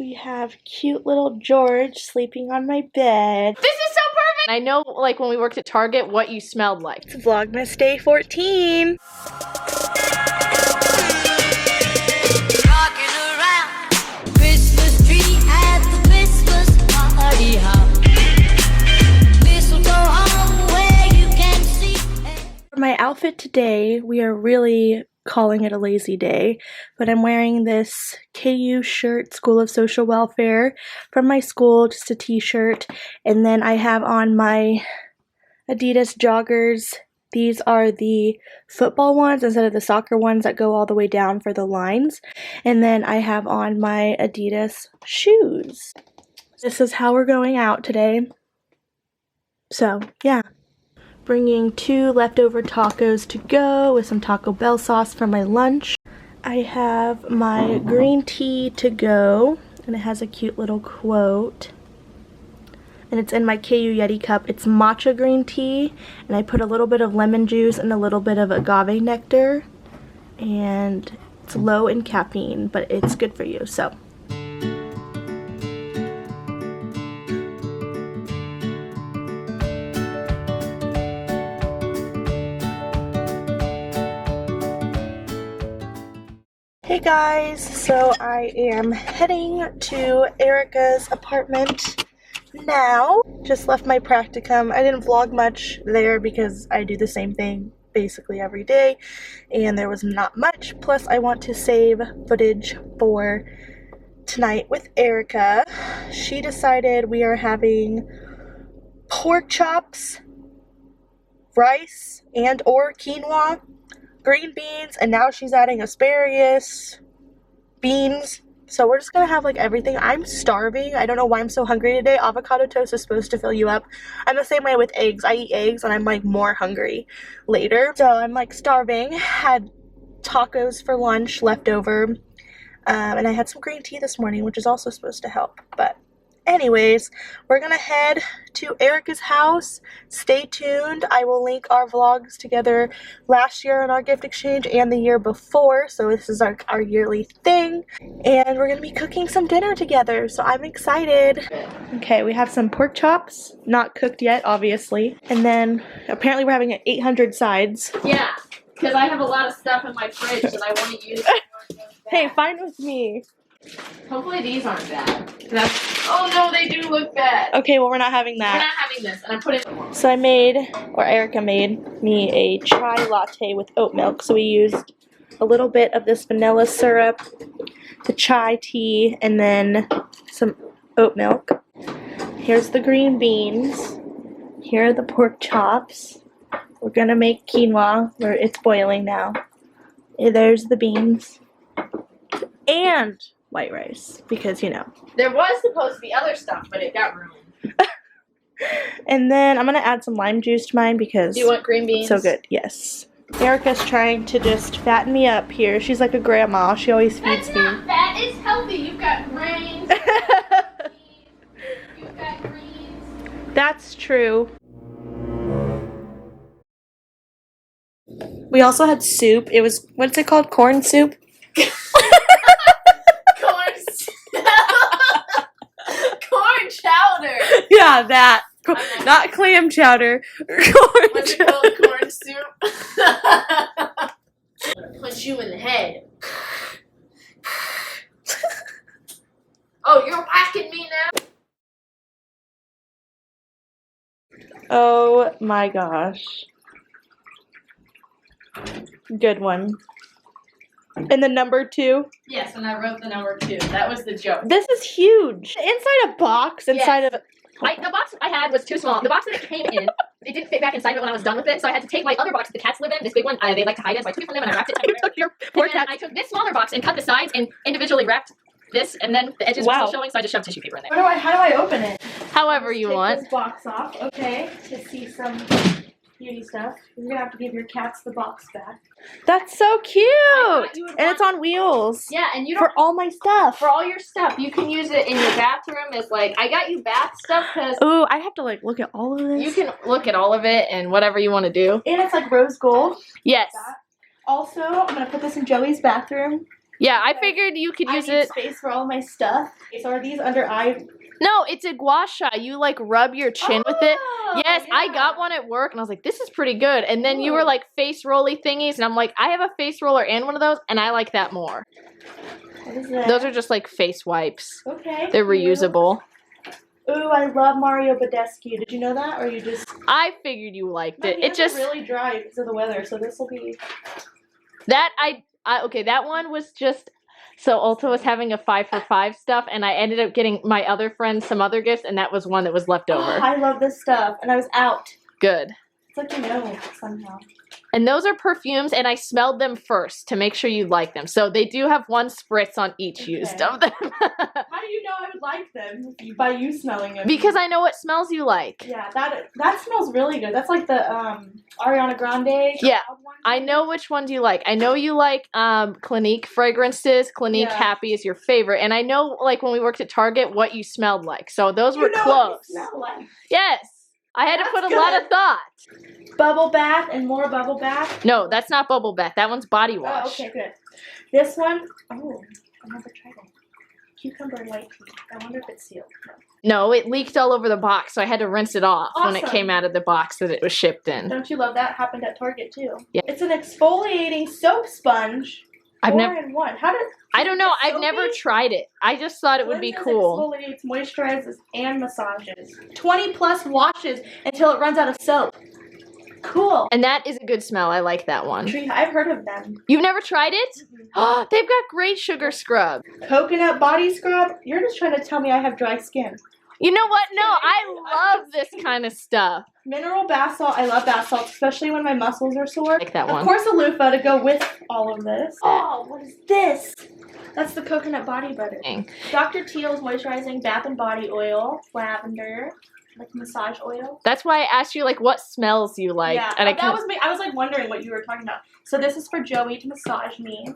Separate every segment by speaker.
Speaker 1: We have cute little George sleeping on my bed.
Speaker 2: This is so perfect! I know, like, when we worked at Target, what you smelled like.
Speaker 1: It's Vlogmas day 14.
Speaker 3: Rocking around Christmas tree at the Christmas party hop. Mistletoe hung where you can see.
Speaker 1: For my outfit today, we are really calling it a lazy day, but I'm wearing this KU shirt, School of Social Welfare, from my school, just a t-shirt, and then I have on my Adidas joggers. These are the football ones instead of the soccer ones that go all the way down for the lines, and then I have on my Adidas shoes. This is how we're going out today. So, yeah. Bringing 2 leftover tacos to go with some Taco Bell sauce for my lunch. I have my green tea to go, and it has a cute little quote. And it's in my KU Yeti cup. It's matcha green tea, and I put a little bit of lemon juice and a little bit of agave nectar. And it's low in caffeine, but it's good for you, so. Hey guys, so I am heading to Erika's apartment now. Just left my practicum. I didn't vlog much there because I do the same thing basically every day, and there was not much. Plus I want to save footage for tonight with Erika. She decided we are having pork chops, rice, and or quinoa, green beans, and now she's adding asparagus, beans. So we're just gonna have like everything. I'm starving. I don't know why I'm so hungry today. Avocado toast is supposed to fill you up. I'm the same way with eggs. I eat eggs and I'm like more hungry later. So I'm like starving. Had tacos for lunch left over. And I had some green tea this morning, which is also supposed to help. But anyways, we're gonna head to Erika's house. Stay tuned. I will link our vlogs together last year on our gift exchange and the year before. So this is our yearly thing. And we're gonna be cooking some dinner together. So I'm excited. Okay, we have some pork chops. Not cooked yet, obviously. And then apparently we're having 800 sides.
Speaker 2: Yeah, because I have a lot of stuff in my fridge that I want to use.
Speaker 1: Hey, fine with me.
Speaker 2: Hopefully these aren't bad. Oh no, they do look bad.
Speaker 1: Okay, well we're not having that.
Speaker 2: We're not having this, and I'm putting.
Speaker 1: So I made, or Erika made me a chai latte with oat milk. So we used a little bit of this vanilla syrup, the chai tea, and then some oat milk. Here's the green beans. Here are the pork chops. We're gonna make quinoa, where it's boiling now. There's the beans. And white rice, because you know.
Speaker 2: There was supposed to be other stuff, but it got ruined.
Speaker 1: And then I'm gonna add some lime juice to mine because
Speaker 2: Do you want green beans?
Speaker 1: It's so good, yes. Erika's trying to just fatten me up here. She's like a grandma. She always feeds me.
Speaker 2: That's not fat. It's healthy. You've got grains. You've got greens.
Speaker 1: That's true. We also had soup. It was, what's it called? Corn soup?
Speaker 2: Corn chowder.
Speaker 1: Yeah, that. Not clam chowder. Corn
Speaker 2: What's it
Speaker 1: chowder.
Speaker 2: called? Corn soup. I'm gonna punch you in the head. Oh, you're whacking me now?
Speaker 1: Oh my gosh. Good one. And the number 2?
Speaker 2: Yes, and I wrote the number 2. That was the joke.
Speaker 1: This is huge. Inside a box, inside of...
Speaker 2: The box I had was too small. The box that it came in, it didn't fit back inside of it when I was done with it, so I had to take my other box that the cats live in, this big one, they like to hide in, so I took it from them and I wrapped it
Speaker 1: You took your poor
Speaker 2: and then
Speaker 1: cat.
Speaker 2: I took this smaller box and cut the sides and individually wrapped this, and then the edges were still showing, so I just shoved tissue paper in there.
Speaker 1: How do I open it?
Speaker 2: However you want.
Speaker 1: Take this box off, okay, to see some beauty stuff. You're gonna have to give your cats the box back. That's so cute! And it's on wheels.
Speaker 2: Yeah, and you don't...
Speaker 1: For all my stuff.
Speaker 2: For all your stuff. You can use it in your bathroom as, like, I got you bath stuff because...
Speaker 1: Ooh, I have to, like, look at all of this.
Speaker 2: You can look at all of it and whatever you want to do.
Speaker 1: And it's, like, rose gold.
Speaker 2: Yes.
Speaker 1: Also, I'm gonna put this in Joey's bathroom.
Speaker 2: Yeah, I figured you could use
Speaker 1: I need
Speaker 2: it.
Speaker 1: space for all my stuff. Okay, so are these under eye?
Speaker 2: No, it's a gua sha. You like rub your chin with it.
Speaker 1: Oh,
Speaker 2: Yes, I
Speaker 1: yeah.
Speaker 2: got one at work and I was like, this is pretty good. And then you were
Speaker 1: Ooh.
Speaker 2: like face rolly thingies. And I'm like, I have a face roller and one of those. And I like that more.
Speaker 1: What is that?
Speaker 2: Those are just like face wipes.
Speaker 1: Okay.
Speaker 2: They're
Speaker 1: cute.
Speaker 2: reusable.
Speaker 1: Ooh, I love Mario Badescu. Did you know that? Or you just...
Speaker 2: I figured you liked
Speaker 1: My
Speaker 2: it. It
Speaker 1: hands
Speaker 2: just,
Speaker 1: are really dry because of the weather, so this will be...
Speaker 2: that okay, that one was just, so Ulta was having a 5 for 5 stuff and I ended up getting my other friends some other gifts and that was one that was left over.
Speaker 1: I love this stuff, and I was out.
Speaker 2: Good.
Speaker 1: It's like you know somehow.
Speaker 2: And those are perfumes, and I smelled them first to make sure you like them. So they do have one spritz on each used of them.
Speaker 1: How do you know I would like them by you smelling them?
Speaker 2: Because I know what smells you like.
Speaker 1: Yeah, that smells really good. That's like the Ariana Grande.
Speaker 2: Yeah,
Speaker 1: one.
Speaker 2: I know which ones you like. I know you like Clinique fragrances. Clinique
Speaker 1: Yeah.
Speaker 2: Happy is your favorite. And I know, like, when we worked at Target, what you smelled like. So those
Speaker 1: You
Speaker 2: were
Speaker 1: know
Speaker 2: close.
Speaker 1: what they smell like.
Speaker 2: Yes. I had to
Speaker 1: That's
Speaker 2: put a
Speaker 1: good.
Speaker 2: lot of thought.
Speaker 1: Bubble bath and more bubble bath.
Speaker 2: No, that's not bubble bath. That one's body wash.
Speaker 1: Oh, okay, good. This one, oh, I never tried it. Cucumber white tea. I wonder if it's sealed. No.
Speaker 2: No, it leaked all over the box, so I had to rinse it off when it
Speaker 1: Awesome.
Speaker 2: came out of the box that it was shipped in.
Speaker 1: Don't you love that? Happened at Target too.
Speaker 2: Yeah.
Speaker 1: It's an exfoliating soap sponge.
Speaker 2: I've never.
Speaker 1: 4-in-1. How did?
Speaker 2: I don't know. I've
Speaker 1: soapy?
Speaker 2: never tried it. I just thought it would be
Speaker 1: Cleanses,
Speaker 2: cool.
Speaker 1: Exfoliates, moisturizes, and massages. 20+ washes until it runs out of soap. Cool.
Speaker 2: And that is a good smell. I like that one.
Speaker 1: I've heard of them.
Speaker 2: You've never tried it? Oh, they've got great sugar scrub.
Speaker 1: Coconut body scrub. You're just trying to tell me I have dry skin.
Speaker 2: You know what? No, I love this kind of stuff.
Speaker 1: Mineral bath salt. I love bath salts, especially when my muscles are sore.
Speaker 2: Like that one.
Speaker 1: Of course, a loofah to go with all of this. Oh, what is this? That's the coconut body butter.
Speaker 2: Dang.
Speaker 1: Dr. Teal's moisturizing bath and body oil, lavender, like massage oil.
Speaker 2: That's why I asked you, like, what smells you like.
Speaker 1: Yeah,
Speaker 2: And I
Speaker 1: that was me. I was like wondering what you were talking about. So this is for Joey to massage me.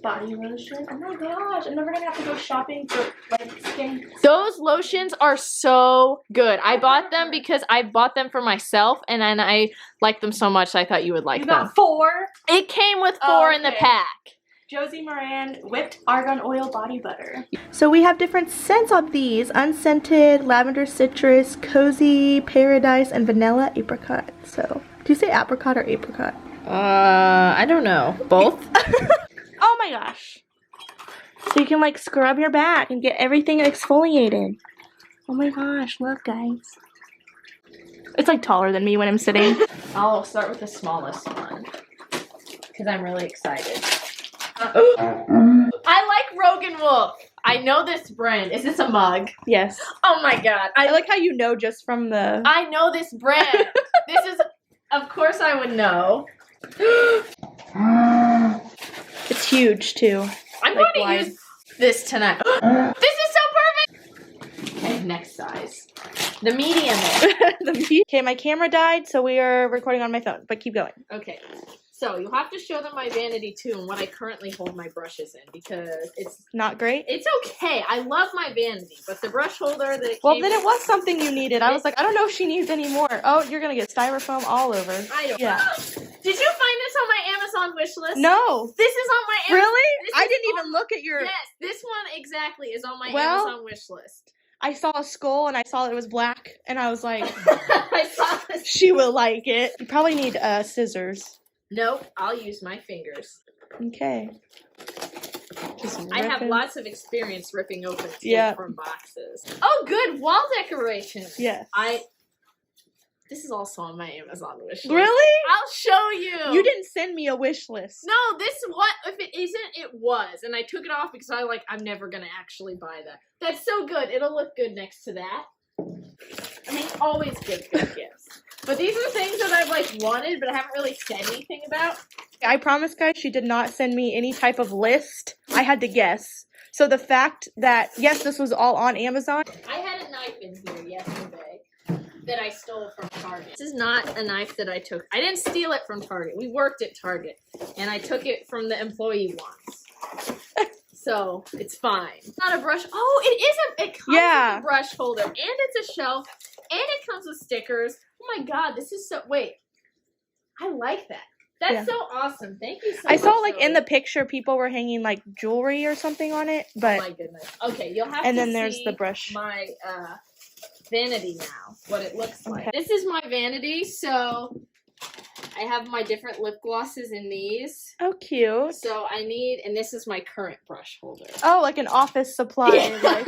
Speaker 1: Body lotion. Oh my gosh, I'm never gonna have to go shopping for like skin.
Speaker 2: Those lotions are so good. I bought them because I bought them for myself, and then I liked them so much I thought you would like
Speaker 1: You
Speaker 2: them.
Speaker 1: got 4.
Speaker 2: It came with 4 in the
Speaker 1: Okay.
Speaker 2: pack.
Speaker 1: Josie Moran whipped argan oil body butter. So we have different scents on these: unscented, lavender citrus, cozy, paradise, and vanilla apricot. So, do you say apricot or apricot?
Speaker 2: I don't know. Both?
Speaker 1: Oh my gosh. So you can like scrub your back and get everything exfoliated. Oh my gosh, look guys. It's like taller than me when I'm sitting.
Speaker 2: I'll start with the smallest one because I'm really excited. I like Rogan Wolf. I know this brand. Is this a mug?
Speaker 1: Yes.
Speaker 2: Oh my god.
Speaker 1: I like how you know just from the...
Speaker 2: I know this brand. This is, of course I would know.
Speaker 1: It's huge too.
Speaker 2: I'm
Speaker 1: Like
Speaker 2: going to
Speaker 1: wide.
Speaker 2: use this tonight. This is so perfect. Okay, next size. The medium.
Speaker 1: Okay, my camera died, so we are recording on my phone, but keep going.
Speaker 2: Okay. So you'll have to show them my vanity too and what I currently hold my brushes in because
Speaker 1: Not great?
Speaker 2: it's okay. I love my vanity, but the brush holder that it
Speaker 1: Well,
Speaker 2: came
Speaker 1: then
Speaker 2: with,
Speaker 1: it was something you needed. I was like, I don't know if she needs any more. Oh, you're going to get styrofoam all over.
Speaker 2: I don't
Speaker 1: Yeah.
Speaker 2: Did you find this on my Amazon wish list?
Speaker 1: No.
Speaker 2: This is on my Amazon.
Speaker 1: Really?
Speaker 2: This
Speaker 1: I
Speaker 2: is
Speaker 1: didn't
Speaker 2: on-
Speaker 1: even look at your...
Speaker 2: Yes, this one exactly is on my
Speaker 1: Well-
Speaker 2: Amazon wish list.
Speaker 1: I saw a skull and I saw it was black, and I was like,
Speaker 2: I saw this.
Speaker 1: she will like it. You probably need scissors.
Speaker 2: Nope, I'll use my fingers.
Speaker 1: Okay. Just
Speaker 2: I have
Speaker 1: ripping.
Speaker 2: lots of experience ripping open tape
Speaker 1: Yeah.
Speaker 2: from boxes. Oh, good wall decorations.
Speaker 1: Yes.
Speaker 2: This is also on my Amazon wish list.
Speaker 1: Really?
Speaker 2: I'll show you.
Speaker 1: You didn't send me a wish list.
Speaker 2: No, this what if it isn't? It was, and I took it off because I'm never gonna actually buy that. That's so good. It'll look good next to that. I mean, always give good gifts. But these are things that I've like wanted, but I haven't really said anything about.
Speaker 1: I promise, guys, she did not send me any type of list. I had to guess. So the fact that, yes, this was all on Amazon.
Speaker 2: I had a knife in here yesterday that I stole from Target. This is not a knife that I took. I didn't steal it from Target. We worked at Target, and I took it from the employee once. So it's fine. It's not a brush. Oh, it is a. It comes with a brush holder, and it's a shelf, and it comes with stickers. Oh my god, this is so. Wait, I like that. That's
Speaker 1: Yeah.
Speaker 2: so awesome. Thank you so
Speaker 1: I
Speaker 2: much.
Speaker 1: saw like in
Speaker 2: Zoey.
Speaker 1: the picture people were hanging like jewelry or something on it,
Speaker 2: Oh
Speaker 1: but
Speaker 2: my goodness. Okay, you'll have
Speaker 1: and
Speaker 2: to
Speaker 1: then there's
Speaker 2: see
Speaker 1: the brush.
Speaker 2: my vanity now, what it looks like.
Speaker 1: Okay.
Speaker 2: This is my vanity, so I have my different lip glosses in these.
Speaker 1: Oh, cute.
Speaker 2: So I need, and this is my current brush holder.
Speaker 1: Oh, like an office supply. Like,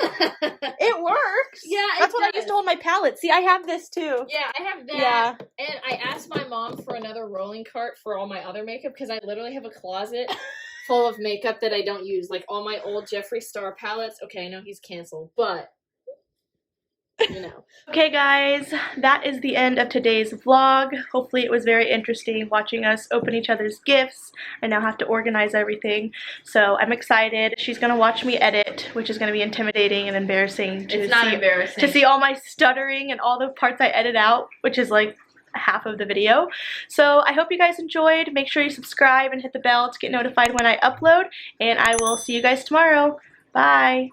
Speaker 1: it works.
Speaker 2: Yeah,
Speaker 1: That's what I used to hold my palette. See, I have this too.
Speaker 2: Yeah, I have that.
Speaker 1: Yeah.
Speaker 2: And I asked my mom for another rolling cart for all my other makeup because I literally have a closet full of makeup that I don't use. Like all my old Jeffree Star palettes. Okay, I know he's canceled, but you know.
Speaker 1: Okay guys, that is the end of today's vlog. Hopefully it was very interesting watching us open each other's gifts. I now have to organize everything, so I'm excited. She's gonna watch me edit, which is gonna be intimidating and embarrassing to
Speaker 2: It's not
Speaker 1: see,
Speaker 2: embarrassing.
Speaker 1: to see all my stuttering and all the parts I edit out, which is like half of the video. So I hope you guys enjoyed. Make sure you subscribe and hit the bell to get notified when I upload, and I will see you guys tomorrow. Bye!